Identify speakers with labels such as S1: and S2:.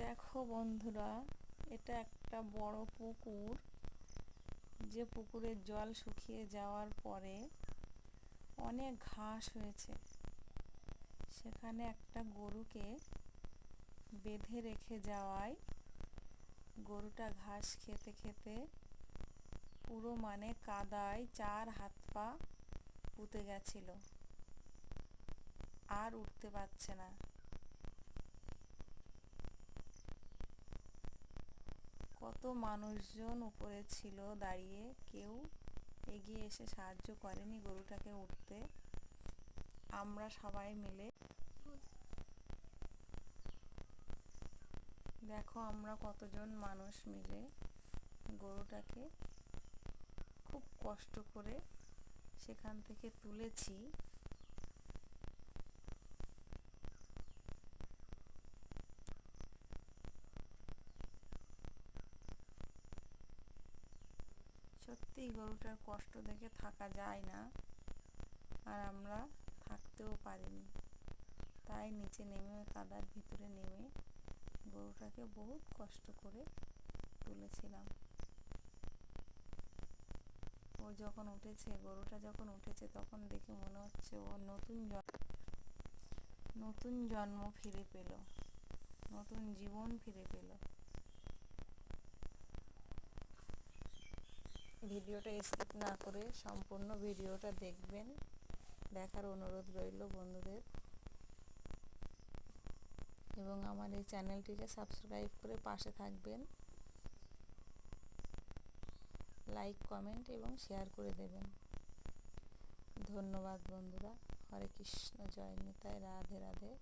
S1: দেখো বন্ধুরা, এটা একটা বড় পুকুর। যে পুকুরের জল শুকিয়ে যাওয়ার পরে অনেক ঘাস হয়েছে। সেখানে একটা গরুকে বেঁধে রেখে যাওয়ায় গরুটা ঘাস খেতে খেতে পুরো কাদায় 4 হাত পা পুঁতে গেছিল, আর উঠতে পারছে না। কত মানুষজন উপরে ছিল দাঁড়িয়ে, কেউ এগিয়ে এসে সাহায্য করেনি গরুটাকে উঠতে। আমরা সবাই মিলে দেখো, আমরা কতজন মানুষ মিলে গরুটাকে খুব কষ্ট করে সেখান থেকে তুলেছি। সত্যি গরুটার কষ্ট দেখে থাকা যায় না, আর আমরা থাকতেও পারিনি। তাই নিচে নেমে, কাদার ভিতরে নেমে গরুটাকে বহুত কষ্ট করে তুলেছিলাম। ও যখন উঠেছে, গরুটা যখন উঠেছে, তখন দেখে মনে হচ্ছে ও নতুন জন্ম ফিরে পেল, নতুন জীবন ফিরে পেল। ভিডিওটা স্কিপ না করে সম্পূর্ণ ভিডিওটা দেখবেন, দেখার অনুরোধ রইল বন্ধুদের। এবং আমার এই চ্যানেলটিকে সাবস্ক্রাইব করে পাশে থাকবেন। লাইক, কমেন্ট এবং শেয়ার করে দেবেন। ধন্যবাদ বন্ধুরা। হরে কৃষ্ণ, জয় নিতাই, রাধে রাধে।